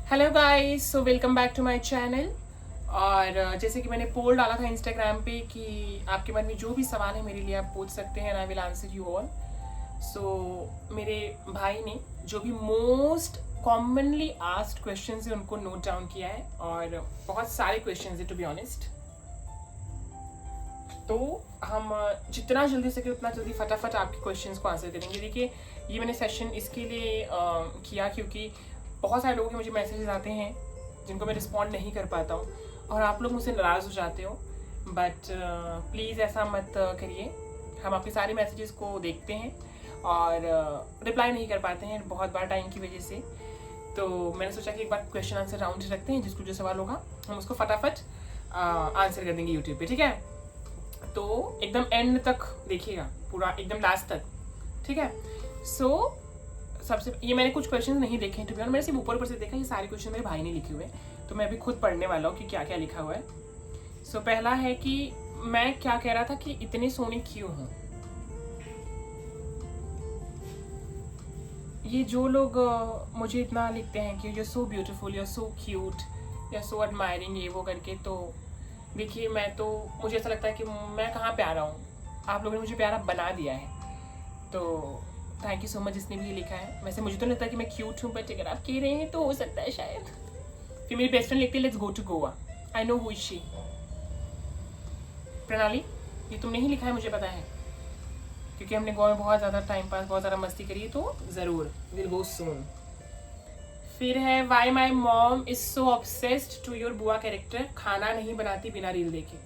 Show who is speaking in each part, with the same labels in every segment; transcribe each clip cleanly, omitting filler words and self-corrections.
Speaker 1: Hello guys, so welcome back to my channel. और जैसे कि मैंने पोल डाला था इंस्टाग्राम पे कि आपके मन में जो भी सवाल है मेरे लिए आप पूछ सकते हैं, I will answer you all. So मेरे भाई ने जो भी मोस्ट कॉमनली आस्क्ड क्वेश्चंस है उनको नोट डाउन किया है, और बहुत सारे क्वेश्चंस है टू बी ऑनेस्ट। तो हम जितना जल्दी सके उतना जल्दी फटाफट आपके क्वेश्चंस को आंसर करेंगे। देखिए, ये मैंने सेशन इसके लिए किया क्योंकि बहुत सारे लोगों के मुझे मैसेजेस आते हैं जिनको मैं रिस्पॉन्ड नहीं कर पाता हूँ, और आप लोग मुझसे नाराज़ हो जाते हो। बट प्लीज़ ऐसा मत करिए। हम आपके सारे मैसेजेस को देखते हैं और रिप्लाई नहीं कर पाते हैं बहुत बार टाइम की वजह से। तो मैंने सोचा कि एक बार क्वेश्चन आंसर राउंड रखते हैं, जिसको जो सवाल होगा हम उसको फटाफट आंसर कर देंगे यूट्यूब पे, ठीक है। तो एकदम एंड तक देखिएगा, पूरा एकदम लास्ट तक, ठीक है। सो सबसे ये मैंने कुछ क्वेश्चन नहीं देखे हैं, मैंने सिर्फ ऊपर से देखा। ये सारे क्वेश्चन मेरे भाई ने लिखे हुए हैं, तो मैं अभी खुद पढ़ने वाला हूँ कि क्या क्या लिखा हुआ है। सो पहला है कि मैं क्या कह रहा था कि इतने सोने क्यों हूँ। ये जो लोग मुझे इतना लिखते हैं कि you so beautiful, you so cute, you so admiring, ये वो करके, तो देखिए मुझे ऐसा लगता है कि मैं कहाँ प्यारा हूँ, आप लोगों ने मुझे प्यारा बना दिया है। तो थैंक यू सो मच जिसने भी ये लिखा है। वैसे मुझे तो नहीं लगता कि मैं क्यूट हूँ, बट अगर आप कह रहे हैं तो हो सकता है शायद। फिर मेरी बेस्ट फ्रेंड लिखती है let's go to Goa, I know who is she. Pranali, ये तुमने ही लिखा है, मुझे पता है, क्योंकि हमने गोवा में बहुत ज़्यादा टाइम पास, बहुत ज़्यादा मस्ती करी है, तो ज़रूर विल गो सून। फिर है why my mom is so obsessed to your बुआ कैरेक्टर, खाना नहीं बनाती बिना रील देखे।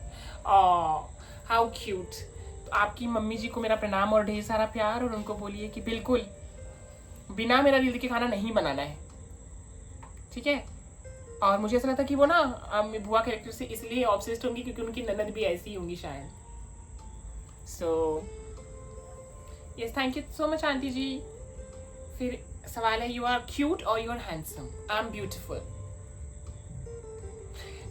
Speaker 1: How cute. तो आपकी मम्मी जी को मेरा प्रणाम और ढेर सारा प्यार, और उनको बोलिए कि बिल्कुल बिना मेरा रील देखे खाना नहीं बनाना है, ठीक है। और मुझे ऐसा लगता है कि वो ना बुआ कैरेक्टर से इसलिए ऑब्सेस्ड होंगी क्योंकि उनकी ननद भी ऐसी होंगी शायद। So yes, thank you so much aunty ji. फिर सवाल है यू आर क्यूट और you are handsome. I am beautiful.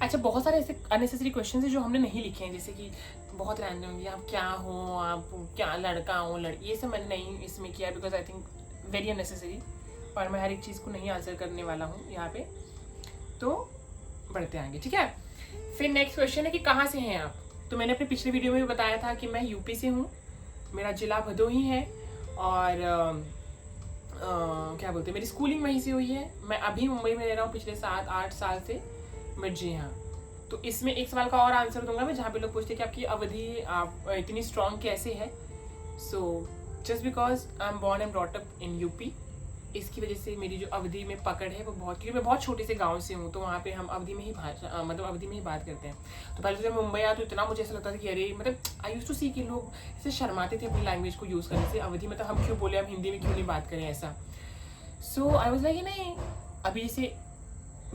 Speaker 1: अच्छा, बहुत सारे ऐसे अननेसेसरी क्वेश्चन है जो हमने नहीं लिखे हैं, जैसे कि बहुत रैंडम होंगे, आप क्या हो, आप क्या लड़का हो, लड़की, ये सब मैंने नहीं इसमें किया because I think very unnecessary, और मैं हर एक चीज़ को नहीं आंसर करने वाला हूँ यहाँ पे। तो बढ़ते आएंगे, ठीक है। फिर नेक्स्ट क्वेश्चन है कि कहाँ से हैं आप। तो मैंने अपने पिछले वीडियो में भी बताया था कि मैं यूपी से हूँ, मेरा जिला भदोही है, और क्या बोलते हैं, मेरी स्कूलिंग वहीं से हुई है। मैं अभी मुंबई में रह रहा हूँ पिछले 7-8 साल से, बट जी हाँ। तो इसमें एक सवाल का और आंसर दूंगा मैं, जहाँ पे लोग पूछते हैं कि आपकी अवधि आप इतनी स्ट्रॉन्ग कैसे है। So just because I am born and brought up in UP, इसकी वजह से मेरी जो अवधि में पकड़ है वो बहुत, क्योंकि मैं बहुत छोटे से गांव से हूँ, तो वहाँ पे हम अवधि में ही भाषा मतलब अवधि में ही बात करते हैं। तो पहले तो जब मुंबई आया तो इतना मुझे ऐसा लगता था कि अरे, मतलब आई यूज टू सी कि लोग ऐसे शर्माते थे अपनी लैंग्वेज को यूज़ करने से। अवधि मतलब हम क्यों बोले, हम हिंदी में क्यों नहीं बात करें, ऐसा। सो आई वॉज लाइक नहीं, अभी जैसे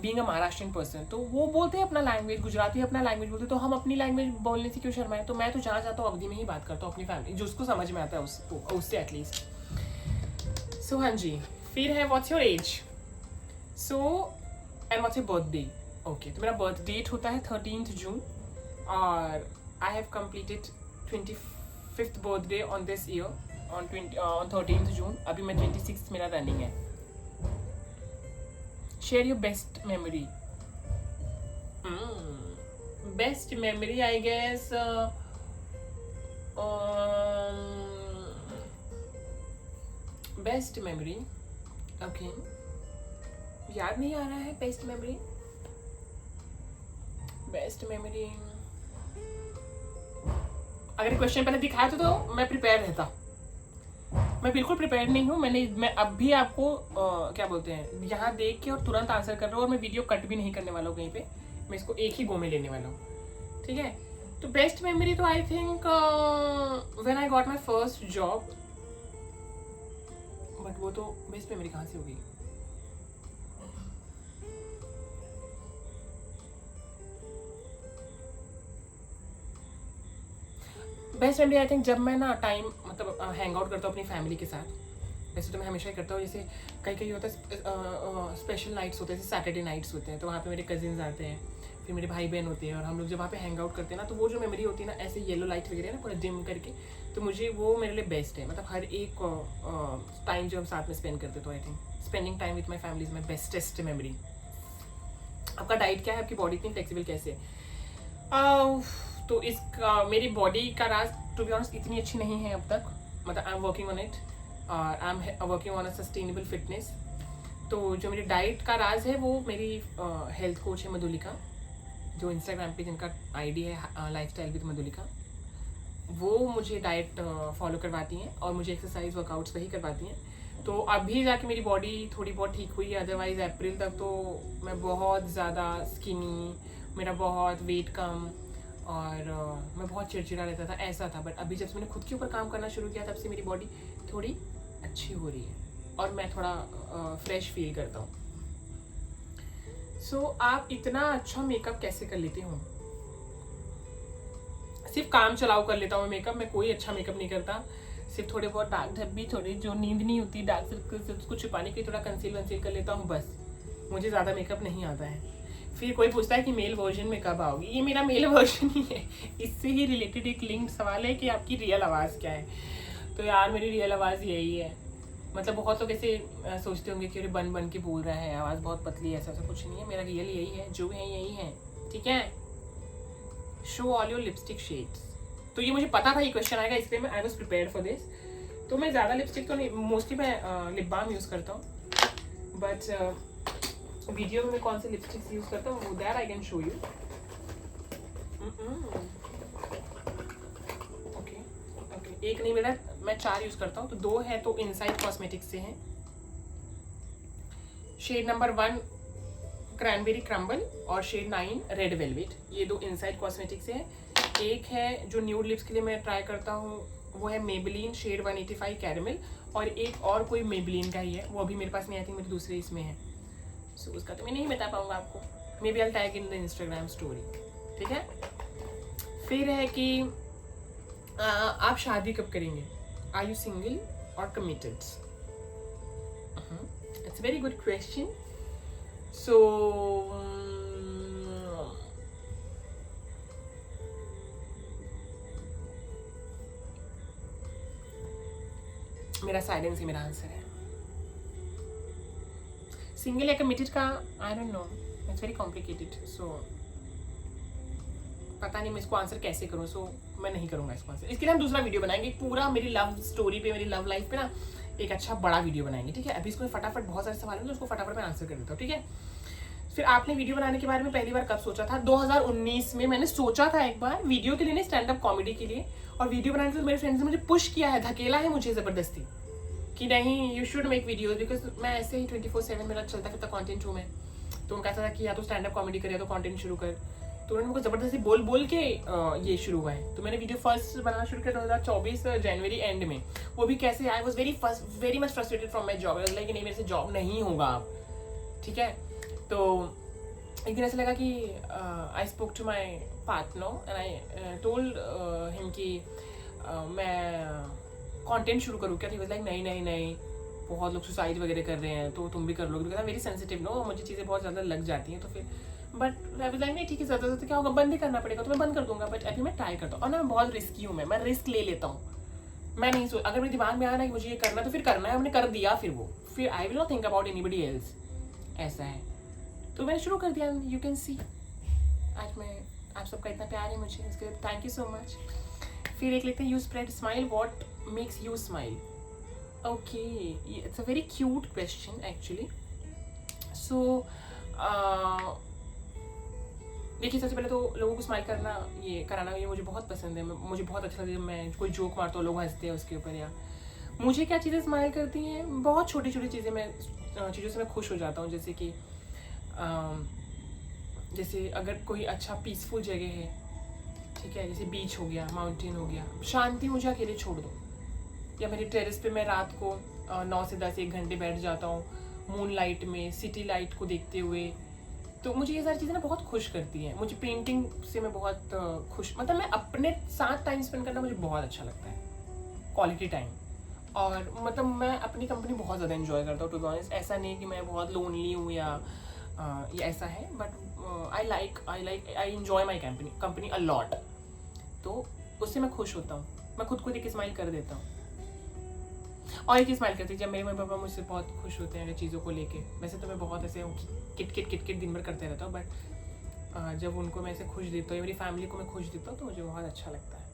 Speaker 1: बीइंग अ महाराष्ट्रियन पर्सन, तो वो बोलते हैं अपना लैंग्वेज, गुजराती अपना लैंग्वेज बोलते, तो हम अपनी लैंग्वेज बोलने से क्यों शर्माए। तो मैं तो जहाँ जाता हूँ अवधि में ही बात करता हूँ अपनी फैमिली, जो उसको समझ में आता है उससे एटलीस्ट। सो हाँ जी। फिर है what's your age, so and what's your birthday. Okay, तो मेरा बर्थ डेट होता है 13 जून, और I have completed 25th birthday on this year on 13 June. अभी मैं 26 मेरा रनिंग है। Share your best memory. Best memory I guess best memory, okay, याद नहीं आ रहा है। बेस्ट मेमोरी, बेस्ट मेमोरी, अगर क्वेश्चन पहले दिखाया तो मैं प्रिपेयर रहता। मैं बिल्कुल प्रिपेयर नहीं हूँ। मैं अब भी आपको क्या बोलते हैं, यहाँ देख के और तुरंत आंसर कर रहा हूँ, और मैं वीडियो कट भी नहीं करने वाला हूँ कहीं पे, मैं इसको एक ही गो में लेने वाला हूँ, ठीक है। तो बेस्ट मेमोरी तो I think when I got my first job, but वो तो बेस्ट मेमोरी कहाँ से होगी। बेस्ट मेमोरी आई थिंक जब मैं ना टाइम मतलब हैंग आउट करता हूँ अपनी फैमिली के साथ। वैसे तो मैं हमेशा ही करता हूँ, जैसे कहीं होता है स्पेशल नाइट्स होते हैं, जैसे सैटरडे नाइट्स होते हैं, तो वहाँ पे मेरे कजिन्स आते हैं, फिर मेरे भाई बहन होते हैं, और हम लोग जब वहाँ पे हैंग आउट करते हैं ना, तो वो जो मेमोरी होती है ना, ऐसे येलो लाइट वगैरह ना पूरा डिम करके, तो मुझे वो मेरे लिए बेस्ट है। मतलब हर एक टाइम जो हम साथ में स्पेंड करते, तो I think spending time with my family is my bestest memory. आपका डाइट क्या है, आपकी बॉडी इतनी फ्लेक्सिबल कैसे है। तो इसका मेरी बॉडी का राज टू बी ऑनेस्ट इतनी अच्छी नहीं है अब तक, मतलब I am working on it, I am working on a sustainable fitness. तो जो मेरी डाइट का राज है वो मेरी हेल्थ कोच है मधुलिका, जो इंस्टाग्राम पे जिनका आईडी है लाइफस्टाइल विद मधुलिका, वो मुझे डाइट फॉलो करवाती हैं और मुझे एक्सरसाइज वर्कआउट्स वही करवाती हैं। तो अभी जाके मेरी बॉडी थोड़ी बहुत ठीक हुई है, अदरवाइज अप्रैल तक तो मैं बहुत ज़्यादा स्किनी, मेरा बहुत वेट कम और मैं बहुत चिड़चिड़ा रहता था, ऐसा था। बट अभी जब से मैंने खुद के ऊपर काम करना शुरू किया तब से मेरी बॉडी थोड़ी अच्छी हो रही है और मैं थोड़ा फ्रेश फील करता हूँ। सो आप इतना अच्छा मेकअप कैसे कर लेते हो? सिर्फ काम चलाओ कर लेता हूँ मेकअप, मैं कोई अच्छा मेकअप नहीं करता। सिर्फ थोड़े बहुत दाग धब्बी, थोड़ी जो नींद नहीं होती डार्क सर्कल्स, उसको छुपाने के लिए थोड़ा कंसील वंसील कर लेता हूँ, बस। मुझे ज़्यादा मेकअप नहीं आता है। फिर कोई पूछता है कि मेल वर्जन में कब आओगी, ये मेरा मेल वर्जन ही है। इससे ही रिलेटेड एक लिंक्ड सवाल है कि आपकी रियल आवाज़ क्या है। तो यार मेरी रियल आवाज़ यही है। मतलब बहुत लोग ऐसे सोचते होंगे कि अरे बन बन के बोल रहा है, आवाज़ बहुत पतली है, ऐसा ऐसा कुछ नहीं है। मेरा रियल यही है, जो है यही है, ठीक है। Show all your lipstick shades. तो ये मुझे पता था ये क्वेश्चन आएगा, इसलिए मैं I was prepared for this. तो मैं ज़्यादा लिपस्टिक तो नहीं, मोस्टली मैं लिप बाम यूज़ करता हूँ, बट वीडियो में मैं कौन से लिपस्टिक्स यूज़ करता हूँ वो that I can show you. Okay okay, एक नहीं मिला, मैं 4 यूज़ करता हूँ। तो 2 है तो इनसाइड कॉस्मेटिक्स से हैं। शेड नंबर 1 क्रैनबेरी क्रम्बल और शेड 9 रेड वेलवेट, ये 2 इनसाइड कॉस्मेटिक से है। एक है जो न्यूड लिप्स के लिए मैं ट्राई करता हूँ, वो है मेबेलिन शेड 185 कैरेमल, और एक और कोई मेबेलिन का ही है, वो अभी मेरे पास नहीं, आई थिंक मेरे दूसरे इसमें है। सो उसका तो मैं नहीं बता पाऊँगा आपको, maybe I tag in the Instagram story, ठीक है। फिर है कि आप शादी कब करेंगे, आर यू सिंगल और committed? It's very good question. So मेरा साइलेंस ही मेरा आंसर है। सिंगल या कमिटेड का I don't know, it's very complicated. So पता नहीं मैं इसको आंसर कैसे करूँ। सो मैं नहीं करूँगा इसको आंसर। इसके लिए हम दूसरा वीडियो बनाएंगे, पूरा मेरी लव स्टोरी पे, मेरी लव लाइफ पे ना एक अच्छा बड़ा वीडियो बनाएंगे, ठीक है। अभी इसको फटाफट बहुत सारे सवाल हैं तो उसको फटाफट मैं आंसर कर देता हूँ, ठीक है। फिर आपने वीडियो बनाने के बारे में पहली बार कब सोचा था? 2019 में मैंने सोचा था एक बार, वीडियो के लिए नहीं, स्टैंड अप कॉमेडी के लिए। और वीडियो बनाने के लिए मेरे फ्रेंड्स ने मुझे पुश किया है, धकेला है मुझे ज़बरदस्ती कि नहीं you should make videos, because मैं ऐसे ही 24/7 मेरा चलता फिरता कॉन्टेंट हूँ मैं। तो उनका ऐसा था कि या तो स्टैंड अप कॉमेडी कर या तो कॉन्टेंट शुरू कर। तो उन्होंने मुझे ज़बरदस्ती बोल बोल के ये शुरू हुआ है। तो मैंने वीडियो फर्स्ट बनाना शुरू किया 2024 जनवरी एंड में। वो भी कैसे, I was very much frustrated from my job, like नहीं मेरे से जॉब नहीं होगा अब, ठीक है। तो एक दिन ऐसा लगा कि I spoke to my partner and I told him कि मैं कंटेंट शुरू करूँ क्या। ही वाज लाइक नहीं नहीं नहीं, बहुत लोग सुसाइड वगैरह कर रहे हैं तो तुम भी कर लोगे, because I very sensitive no, मुझे चीज़ें बहुत ज़्यादा लग जाती हैं। तो फिर बट आई वाज लाइक नहीं ठीक है, ज़्यादा क्या होगा, बंद ही करना पड़ेगा तो मैं बंद कर दूंगा। बट अभी मैं ट्राई करता हूँ और ना मैं बहुत रिस्की हूँ, मैं रिस्क ले लेता हूँ। मैं नहीं सोच, अगर मेरे दिमाग में आया ना कि मुझे ये करना तो फिर करना है, हमने कर दिया, फिर वो फिर I will not think about anybody else, ऐसा है। तो मैंने शुरू कर दिया, यू कैन सी। आज मैं आप सबका इतना प्यार है मुझे, इसके लिए थैंक यू सो मच। फिर एक लिखते हैं you spread smile, what makes you smile? Okay, it's a very cute question actually. So देखिए, सबसे पहले तो लोगों को स्माइल करना, ये कराना, ये मुझे बहुत पसंद है। मुझे बहुत अच्छा लगता है मैं कोई जोक मारता हूँ, लोग हंसते हैं उसके ऊपर। या मुझे क्या चीज़ें स्माइल करती हैं, बहुत छोटी छोटी चीज़ें, मैं चीज़ों से मैं खुश हो जाता हूँ। जैसे कि जैसे अगर कोई अच्छा पीसफुल जगह है, ठीक है, जैसे बीच हो गया, माउंटेन हो गया, शांति मुझे अकेले छोड़ दो। या मेरे टेरेस पे मैं रात को 9 से 10 1 घंटे बैठ जाता हूँ मून लाइट में, सिटी लाइट को देखते हुए। तो मुझे ये सारी चीज़ें ना बहुत खुश करती हैं। मुझे पेंटिंग से मैं बहुत खुश, मतलब मैं अपने साथ टाइम स्पेंड करना मुझे बहुत अच्छा लगता है, क्वालिटी टाइम। और मतलब मैं अपनी कंपनी बहुत ज़्यादा एंजॉय करता हूँ टू बी ऑनेस्ट। ऐसा नहीं कि मैं बहुत लोनली हूँ या ये ऐसा है, but I enjoy my company a lot. तो उससे मैं खुश होता हूँ, मैं खुद को देख के स्माइल कर देता हूँ। और एक चीज़ स्माइल करती है जब मेरे मम्मी पापा मुझसे बहुत खुश होते हैं अगर चीज़ों को लेके। वैसे तो मैं बहुत ऐसे किट दिन भर करते रहता हूँ, बट जब उनको मैं ऐसे खुश देता हूँ, मेरी फैमिली को मैं खुश देता हूँ, तो मुझे बहुत अच्छा लगता है।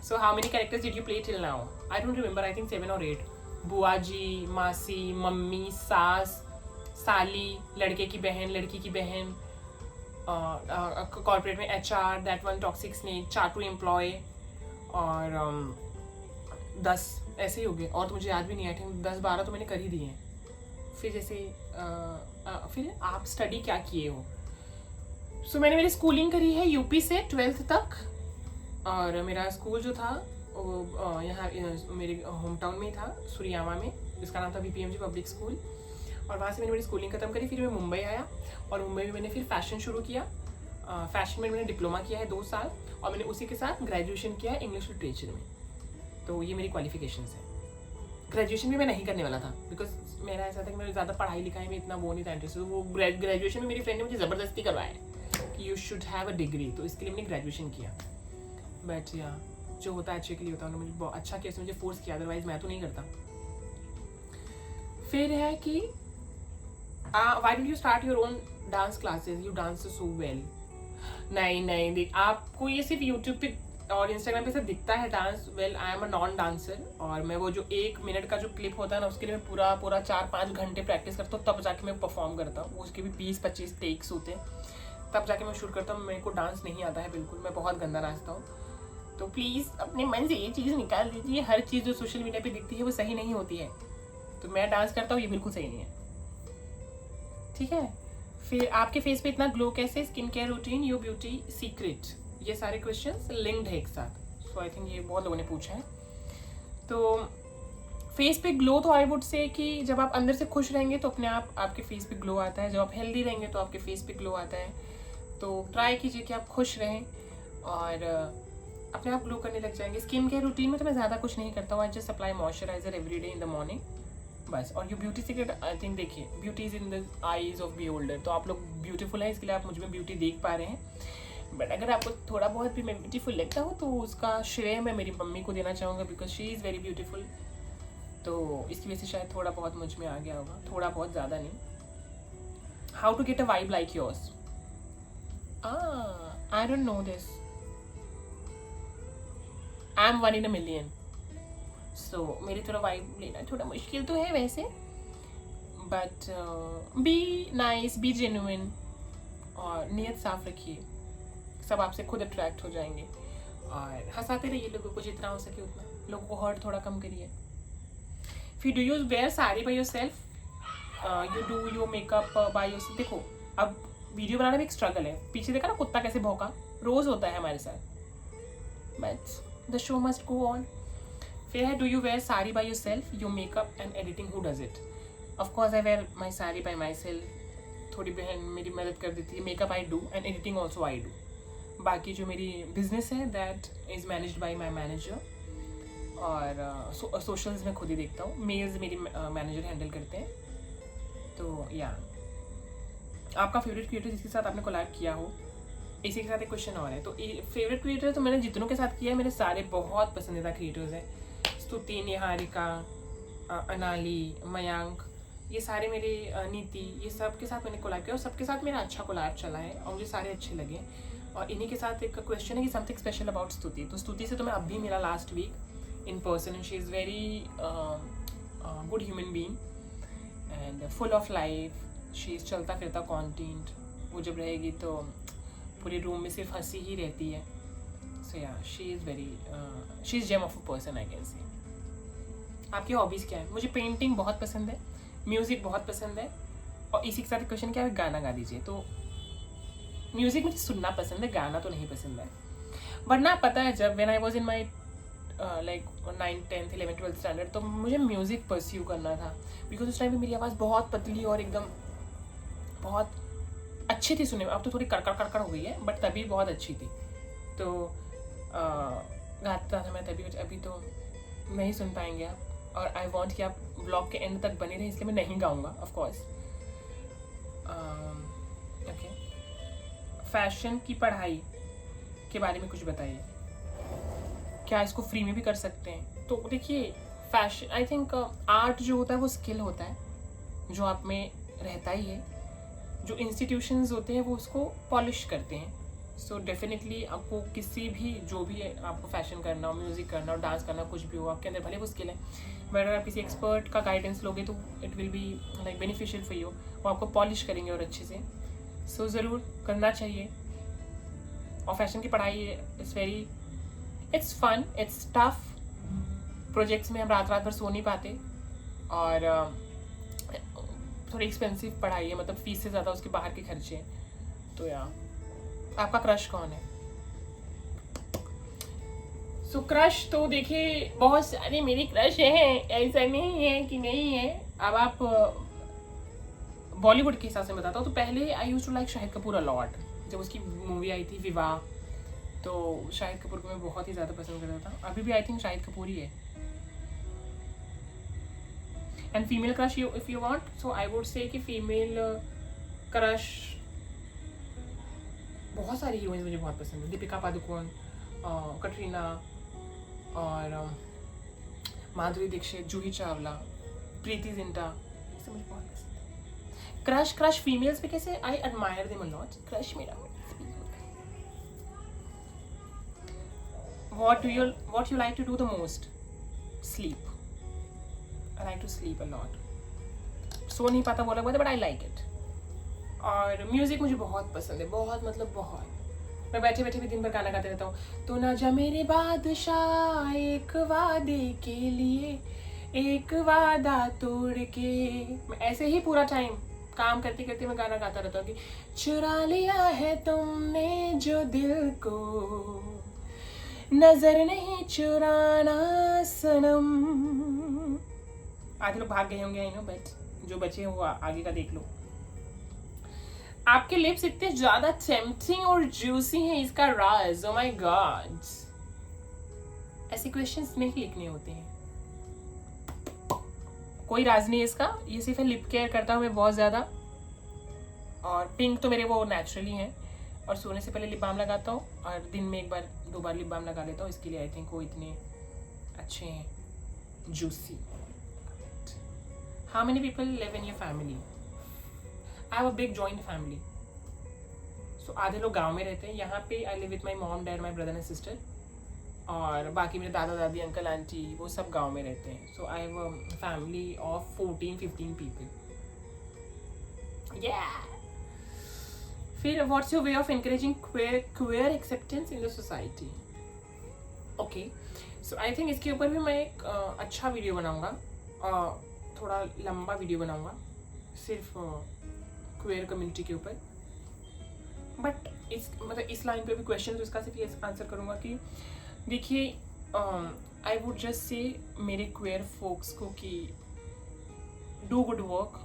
Speaker 1: So how many characters did you play till now? I don't remember. I think 7 or 8. बुआ जी, मासी, मम्मी, सास, साली, लड़के की बहन, लड़की की बहन, कॉर्पोरेट में HR, that one toxic snake, चाटू एम्प्लॉय, और 10 ऐसे ही हो गए। और तो मुझे याद भी नहीं, आई थिंक 10-12 तो मैंने कर ही दिए हैं। फिर जैसे फिर आप स्टडी क्या किए हो? सो मैंने मेरी स्कूलिंग करी है यूपी से 12th तक, और मेरा स्कूल जो था वो यहाँ मेरे होम टाउन में ही था, सुरियामा में, जिसका नाम था BPMG पब्लिक स्कूल। और वहाँ से मैंने मेरी स्कूलिंग खत्म करी। फिर मैं मुंबई आया, और मुंबई में मैंने फिर फैशन शुरू किया। फैशन में मैंने डिप्लोमा किया है 2 साल, और मैंने उसी के साथ ग्रेजुएशन किया है इंग्लिश लिटरेचर में। तो ये मेरी क्वालिफिकेशंस है। ग्रेजुएशन भी मैं नहीं करने वाला था, बिकॉज मेरा ऐसा था कि मैं ज़्यादा पढ़ाई लिखाई में इतना वो नहीं था इंटरेस्ट। वो ग्रेजुएशन में मेरी फ्रेंड ने मुझे ज़बरदस्ती करवाया कि you should have a degree, तो इसके लिए मैंने ग्रेजुएशन किया। बट या जो होता है अच्छे के लिए होता है, उन्होंने मुझे बहुत अच्छा किया, मुझे फोर्स किया, अदरवाइज मैं तो नहीं करता। फिर है कि why don't you start your own dance classes, you dance so well. नहीं देख, आपको ये सिर्फ यूट्यूब पे और इंस्टाग्राम पे से दिखता है dance well. I am a non dancer, और मैं वो जो 1 मिनट का जो क्लिप होता है ना, उसके लिए मैं पूरा 4-5 घंटे प्रैक्टिस करता हूँ, तब जाके मैं परफॉर्म करता हूँ। उसके भी 20-25 टेक्स होते हैं, तब जाके मैं शूट करता हूँ। मेरे को डांस नहीं आता है बिल्कुल, मैं बहुत गंदा नाचता हूँ। तो प्लीज़ अपने मन से ये चीज़ निकाल दीजिए, हर चीज़ जो सोशल मीडिया पे दिखती है वो सही नहीं होती है। तो मैं डांस करता हूँ, ये बिल्कुल सही नहीं है, ठीक है। फिर आपके फेस पे इतना ग्लो कैसे, skin care routine, your beauty secret, ये सारे क्वेश्चंस लिंक्ड है एक साथ। सो आई थिंक ये बहुत लोगों ने पूछा है। तो फेस पे ग्लो, तो आई वुड से कि जब आप अंदर से खुश रहेंगे तो अपने आप आपके फेस पे ग्लो आता है। जब आप हेल्दी रहेंगे तो आपके फेस पे ग्लो आता है। तो ट्राई कीजिए कि आप खुश रहें, और अपने आप ग्लो करने लग जाएंगे। स्किन केयर रूटीन में तो मैं ज़्यादा कुछ नहीं करता हूँ, I just apply moisturiser every day in the morning, बस। और ये ब्यूटी सीक्रेट, आई थिंक देखिए, beauty is in the eyes of beholder. तो आप लोग ब्यूटीफुल है, इसके लिए आप मुझ में ब्यूटी देख पा रहे हैं। बट अगर आपको थोड़ा बहुत भी मैं ब्यूटीफुल लगता हूँ, तो उसका श्रेय मैं मेरी मम्मी को देना चाहूँगा, because she is very beautiful. तो इसकी वजह से शायद थोड़ा बहुत मुझ में आ गया होगा, थोड़ा बहुत, ज़्यादा नहीं। How to get a vibe like yours? I don't know this. I am 1 in a million। So मेरी थोड़ा वाइब लेना थोड़ा मुश्किल तो है वैसे, but be nice, be genuine, और नीयत साफ रखिए, सब आपसे खुद अट्रैक्ट हो जाएंगे। और हंसाते रहिए लोगों को, जितना हो सके उतना, लोगों को हर्ट थोड़ा कम करिए। फिर do you wear sari by yourself, you do your makeup by yourself. देखो, अब वीडियो बनाना भी एक स्ट्रगल है। पीछे देखा ना कुत्ता कैसे भौंका, रोज़ होता है हमारे साथ, but the show must go on. फिर है do you wear sari by yourself, your makeup and editing, who does it? Of course I wear my sari by myself, थोड़ी बहन मेरी मदद कर देती है। Makeup I do and editing also I do. बाकी जो मेरी बिजनेस है that is managed by my manager, और सोशल्स में खुद ही देखता हूँ, मेल्स मेरी मैनेजर हैंडल करते हैं। तो या आपका फेवरेट क्रिएटर जिसके साथ आपने कोलैब किया हो, इसी के साथ एक क्वेश्चन और है। तो फेवरेट क्रिएटर तो मैंने जितनों के साथ किया है, मेरे सारे बहुत पसंदीदा क्रिएटर्स हैं। स्तुति, निहारिका, अनाली, मयांक, ये सारे मेरे, नीति, ये सब के साथ मैंने कोलैब किया, और सबके साथ मेरा अच्छा कोलैब चला है, और मुझे सारे अच्छे लगे। और इन्हीं के साथ एक क्वेश्चन है कि समथिंग स्पेशल अबाउट स्तुति। तो स्तुति से तो मैं अब भी मिला last week in person, and she is very good human being and full of life. She is चलता फिरता कॉन्टेंट, वो जब रहेगी तो पूरे रूम में सिर्फ हंसी ही रहती है। So yeah she is gem of a person, I can say. आपकी हॉबीज़ क्या है? मुझे पेंटिंग बहुत पसंद है, म्यूज़िक बहुत पसंद है, और इसी के साथ क्वेश्चन क्या है, गाना गा दीजिए। तो म्यूज़िक मुझे सुनना पसंद है, गाना तो नहीं पसंद है। वरना पता है, जब when I was in my like 9th 10th 11th 12th standard, तो मुझे म्यूज़िक परस्यू करना था, बिकॉज उस टाइम पे मेरी आवाज़ बहुत पतली और एकदम बहुत अच्छी थी सुनने में। अब तो थोड़ी कड़कड़ हो गई है, बट तभी बहुत अच्छी थी। तो गाता था मैं तभी, अभी तो नहीं सुन पाएंगे आप। और आई वॉन्ट कि आप ब्लॉग के एंड तक बने रहें, इसलिए मैं नहीं गाऊंगा ऑफकोर्स। ओके, फैशन की पढ़ाई के बारे में कुछ बताइए, क्या इसको फ्री में भी कर सकते हैं? तो देखिए, फैशन, आई थिंक आर्ट जो होता है वो स्किल होता है जो आप में रहता ही है। जो इंस्टीट्यूशंस होते हैं वो उसको पॉलिश करते हैं। सो डेफिनेटली आपको किसी भी, जो भी है, आपको फैशन करना हो, म्यूज़िक करना हो, डांस करना, कुछ भी हो, आपके अंदर भले वो स्किल है, बट अगर आप किसी एक्सपर्ट का गाइडेंस लोगे तो it will be like beneficial for you. वो आपको पॉलिश करेंगे और अच्छे से। सो ज़रूर करना चाहिए। और फैशन की पढ़ाई it's fun, it's tough. Projects में हम रात रात भर सो नहीं पाते, और थोड़ी एक्सपेंसिव पढ़ाई है, मतलब फीस से ज़्यादा उसके बाहर के खर्चे हैं। तो यार, आपका क्रश कौन है? सो क्रश तो देखिए बहुत सारे मेरी क्रश हैं, ऐसा नहीं है कि नहीं है। अब आप बॉलीवुड के हिसाब से बताता हूँ तो पहले I used to like Shahid Kapoor a lot. जब उसकी मूवी आई थी विवाह, तो शाहिद कपूर को मैं बहुत ही ज़्यादा पसंद करता था। अभी भी आई थिंक शाहिद कपूर ही है। And female crush, if you want, so I would say कि फीमेल क्रश बहुत सारी हीरोइंस मुझे बहुत पसंद है। दीपिका पादुकोण, कटरीना, और माधुरी दीक्षित, जूही चावला, प्रीति जिंटा, ये सब मुझे बहुत पसंद है। क्रश फीमेल्स पे कैसे, I admire them a lot. Crush मेरा what you like to do the most? Sleep. I like to sleep a lot. सो नहीं पाता बोला बट आई लाइक इट। और म्यूज़िक मुझे बहुत पसंद है, बहुत मतलब बहुत। मैं बैठे बैठे भी दिन भर गाना गाते रहता हूँ। तो ना जा मेरे बादशाह एक वादे के लिए, एक वादा तोड़ के, मैं ऐसे ही पूरा टाइम काम करते करते मैं गाना गाता रहता हूँ कि चुरा लिया है तुमने जो दिल को, नजर नहीं चुराना सनम। आधे लोग भाग गए होंगे आई नो, बट जो बचे हैं वो आगे का देख लो। आपके लिप्स इतने ज्यादा टेम्पटिंग और जूसी हैं, इसका राज, ओ माय गॉड। ऐसे क्वेश्चंस नहीं लिखने होते हैं, कोई राज नहीं है इसका। ये सिर्फ लिप केयर करता हूँ मैं बहुत ज्यादा, और पिंक तो मेरे वो नेचुरली हैं। और सोने से पहले लिप बाम लगाता हूँ, और दिन में एक बार 2 बार लिप बाम लगा लेता हूँ। इसके लिए आई थिंक वो इतने अच्छे हैं, juicy. How many people live in your family? I have a big joint family. So आधे लोग गांव में रहते हैं। यहाँ पे I live with my mom, dad, my brother and sister, और बाकी मेरे दादा दादी, अंकल आंटी, वो सब गांव में रहते हैं। So I have a family of 14-15 people. फिर what's your way of encouraging queer acceptance in the society? Okay, so I think इसके ऊपर भी मैं एक अच्छा वीडियो बनाऊंगा, थोड़ा लंबा वीडियो बनाऊंगा सिर्फ क्वेयर कम्युनिटी के ऊपर। बट इस लाइन पे भी क्वेश्चन, तो इसका सिर्फ ये आंसर करूंगा कि देखिए, आई वुड जस्ट से मेरे क्वेयर फोक्स को कि डू गुड वर्क,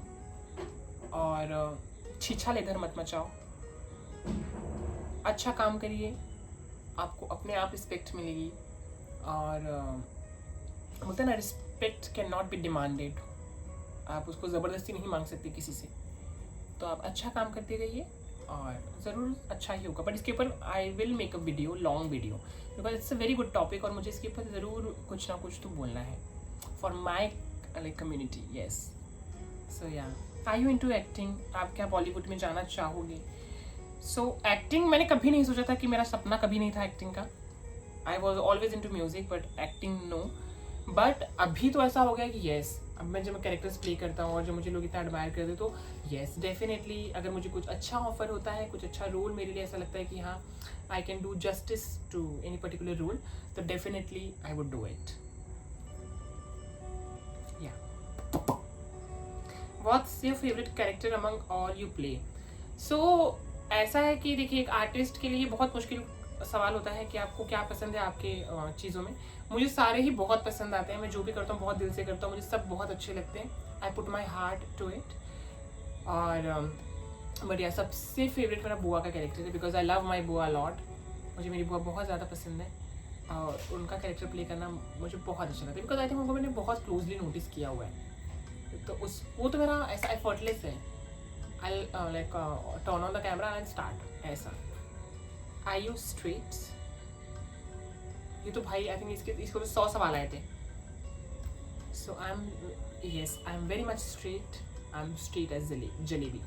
Speaker 1: और छीछा लेकर मत मचाओ, अच्छा काम करिए, आपको अपने आप रिस्पेक्ट मिलेगी। और बोलते हैं ना, respect can not be demanded, आप उसको ज़बरदस्ती नहीं मांग सकते किसी से। तो आप अच्छा काम करते रहिए और ज़रूर अच्छा ही होगा। बट इसके ऊपर I will make a video, long video, because it's a very good topic, और मुझे इसके ऊपर ज़रूर कुछ ना कुछ तो बोलना है for my like community. Yes, so yeah, are you into acting? आप क्या बॉलीवुड में जाना चाहोगे? सो एक्टिंग मैंने कभी नहीं सोचा था, कि मेरा सपना कभी नहीं था एक्टिंग का। I was always into music, but acting no. But अभी तो ऐसा हो गया कि येस, अब मैं जब कैरेक्टर्स प्ले करता हूँ और जब मुझे लोग इतना एडमायर करते, तो येस डेफिनेटली अगर मुझे कुछ अच्छा ऑफर होता है, कुछ अच्छा रोल मेरे लिए ऐसा लगता है कि हाँ I can do justice to any particular role, तो definitely I would do it. Yeah, what's your favourite character among all you play? So ऐसा है कि देखिए, एक आर्टिस्ट के लिए बहुत मुश्किल सवाल होता है कि आपको क्या पसंद है आपके चीज़ों में। मुझे सारे ही बहुत पसंद आते हैं, मैं जो भी करता हूँ बहुत दिल से करता हूँ, मुझे सब बहुत अच्छे लगते हैं। I put my heart to it. और बढ़िया, सबसे फेवरेट मेरा बुआ का कैरेक्टर है, बिकॉज आई लव माई बुआ लॉट। मुझे मेरी बुआ बहुत ज़्यादा पसंद है, और उनका कैरेक्टर प्ले करना मुझे बहुत अच्छा लगता है, बिकॉज आई थिंक उनको मैंने बहुत क्लोजली नोटिस किया हुआ है। तो वो तो मेरा ऐसा एफर्टलेस है। I like turn on the camera and start, ऐसा। आई यू स्ट्रेट्स? ये तो भाई आई थिंक इसको तो 100 सवाल आए थे। So yes, I'm very much straight. I'm straight as jalebi.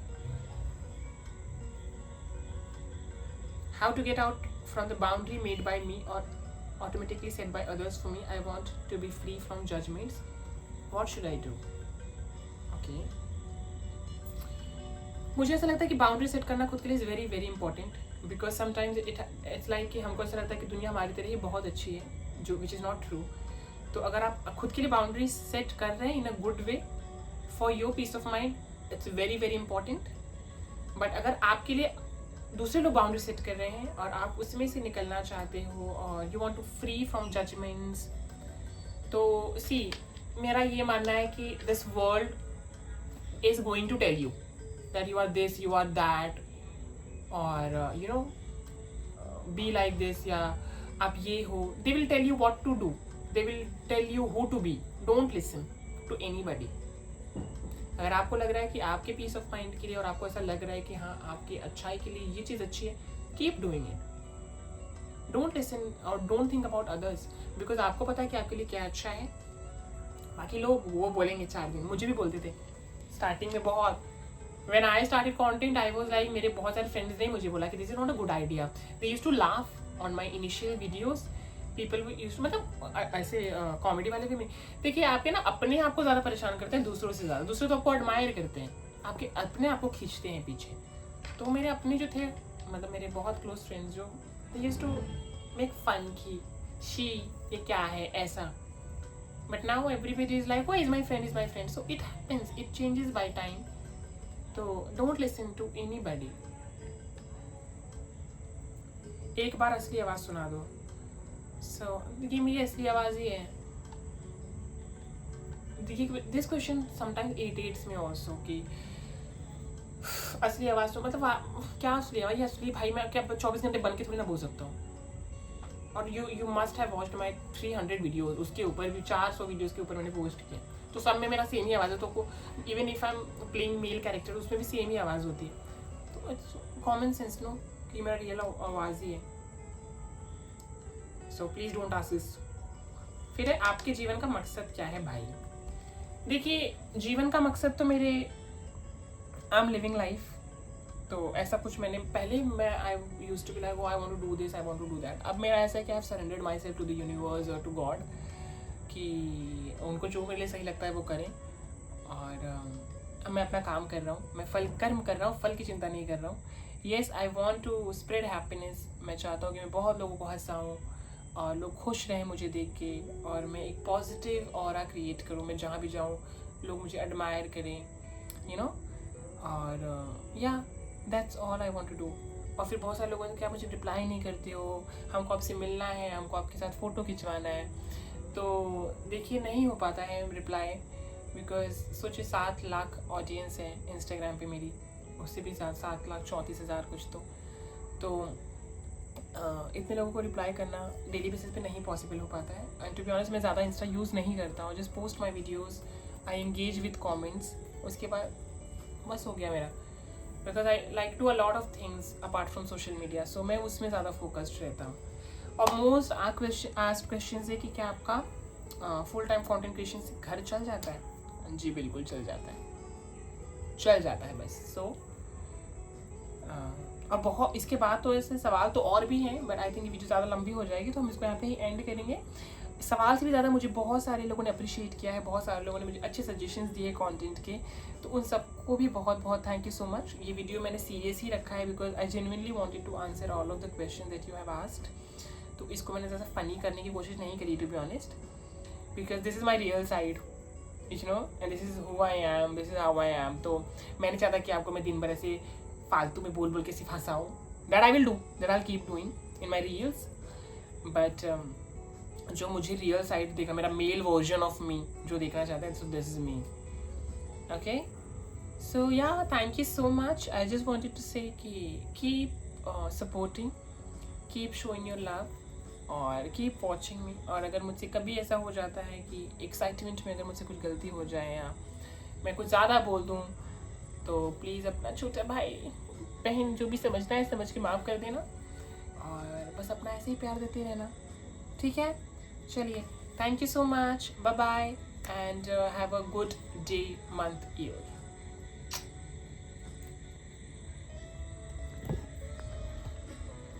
Speaker 1: How to get out from the boundary made by me or automatically set by others for me? I want to be free from judgments. What should I do? Okay. मुझे ऐसा लगता है कि boundary set करना खुद के लिए is very very important, because sometimes it's like कि हमको ऐसा लगता है कि दुनिया हमारी तरह ही बहुत अच्छी है, जो विच इज़ नॉट ट्रू. तो अगर आप खुद के लिए बाउंड्री सेट कर रहे हैं in a good way for your peace of mind, it's very very important. But अगर आपके लिए दूसरे लोग बाउंड्री सेट कर रहे हैं और आप उसमें से निकलना चाहते हो और you want to free from judgements, तो सी मेरा ये मानना है कि this world is going to tell you that you are this, you are that, or be like this, या आप ये हो. They will tell you what to do. They will tell you who to be. Don't listen to anybody. अगर आपको लग रहा है कि आपके पीस ऑफ माइंड के लिए और आपको ऐसा लग रहा है कि हाँ आपकी अच्छाई के लिए ये चीज़ अच्छी है, keep doing it. Don't listen और don't think about others, because आपको पता है कि आपके लिए क्या अच्छा है. बाकी लोग वो बोलेंगे 4 दिन. मुझे भी बोलते थे स्टार्टिंग में बहुत. When I started content, I was like, मेरे बहुत सारे फ्रेंड्स ने मुझे बोला कि this is not a good idea. They used to laugh on my initial videos. People used to, मतलब ऐसे कॉमेडी वाले भी. देखिए आपके ना अपने आप को ज़्यादा परेशान करते हैं दूसरों से ज़्यादा. दूसरे तो आपको एडमायर करते हैं, आपके अपने आप को खींचते हैं पीछे. तो मेरे अपने जो थे, मतलब मेरे बहुत क्लोज फ्रेंड्स जो, they used to make fun की शी ये क्या है ऐसा. But now everybody is like, oh, is my friend. So it happens, it changes by time. तो डोंट लिसन टू एनीबॉडी. एक बार असली आवाज़ सुना दो. सो ये मेरी असली आवाज़ ही है. देखिए this question sometimes irritates me also कि असली आवाज़ तो मतलब क्या असली आवाज़. ये असली भाई मैं क्या 24 घंटे बन के थोड़ी ना बोल सकता हूँ. और you must have watched my 300 videos. उसके ऊपर भी 400 वीडियोज़ के ऊपर मैंने पोस्ट किया, तो सब में मेरा सेम ही आवाज़ है. तो even if I am playing male character उसमें भी सेम ही आवाज़ होती है. तो इट्स कॉमन सेंस नो कि मेरा रियल आवाज़ ही है. So please don't ask this. फिर आपके जीवन का मकसद क्या है भाई? देखिए जीवन का मकसद तो मेरे आई एम लिविंग लाइफ. तो ऐसा कुछ मैंने पहले मैं I used to be like I want to do this, I want to do that. अब मेरा ऐसा है कि I have surrendered myself to the universe और टू गॉड कि उनको जो मेरे लिए सही लगता है वो करें. और मैं अपना काम कर रहा हूँ, मैं कर्म कर रहा हूँ, फल की चिंता नहीं कर रहा हूँ. Yes I want to spread happiness. मैं चाहता हूँ कि मैं बहुत लोगों को हंसाऊँ और लोग खुश रहें मुझे देख के, और मैं एक पॉजिटिव ऑरा क्रिएट करूँ. मैं जहाँ भी जाऊँ लोग मुझे एडमायर करें, यू नो. और yeah that's all I want to do. और फिर बहुत सारे लोगों ने क्या मुझे रिप्लाई नहीं करते हो, हमको आपसे मिलना है, हमको आपके साथ फ़ोटो खिंचवाना है. तो देखिए नहीं हो पाता है रिप्लाई, बिकॉज सोचिए 7 लाख ऑडियंस है इंस्टाग्राम पे मेरी, उससे भी 7,34,000 कुछ. तो इतने लोगों को रिप्लाई करना डेली बेसिस पे नहीं पॉसिबल हो पाता है. एंड टू बी ऑनेस्ट मैं ज़्यादा इंस्टा यूज़ नहीं करता हूँ. Just post my videos, I engage with comments, उसके बाद बस हो गया मेरा. Because I like to a lot of things apart from social media. So मैं उसमें ज़्यादा फोकस्ड रहता हूँ. और मोस्ट आस्क्ड क्वेश्चन है कि क्या आपका फुल टाइम कंटेंट क्रिएशन से घर चल जाता है? जी बिल्कुल चल जाता है बस. सो और बहुत इसके बाद तो ऐसे सवाल तो और भी हैं, बट आई थिंक वीडियो ज़्यादा लंबी हो जाएगी तो हम इसको यहाँ पे ही एंड करेंगे. सवाल से भी ज़्यादा मुझे बहुत सारे लोगों ने अप्रिशिएट किया है, बहुत सारे लोगों ने मुझे अच्छे सजेशंस दिए कंटेंट के, तो उन सबको भी बहुत बहुत थैंक यू सो मच. ये वीडियो मैंने सीरियस ही रखा है because I genuinely wanted to answer all of the question that you have asked. तो इसको मैंने ज़्यादा फ़नी करने की कोशिश नहीं करी to be honest, because this is my real side, you know, and this is who I am, this is how I am. तो मैंने चाहता कि आपको मैं दिन भर ऐसे फालतू में बोल के सिर्फ हंसाऊँ. That I will do, that I will keep doing in my reels. But जो मुझे रियल साइड देखा, मेरा मेल वर्जन ऑफ मी जो देखना चाहता है, so this is me. Okay, so yeah thank you so much. I just wanted to say कि keep supporting, keep showing your love और कीप वॉचिंग मी. और अगर मुझसे कभी ऐसा हो जाता है कि एक्साइटमेंट में अगर मुझसे कुछ गलती हो जाए या मैं कुछ ज़्यादा बोल दूँ, तो प्लीज़ अपना छोटा भाई बहन जो भी समझना है समझ के माफ़ कर देना, और बस अपना ऐसे ही प्यार देते रहना. ठीक है, चलिए, thank you so much, bye bye. and have a good day, month, year.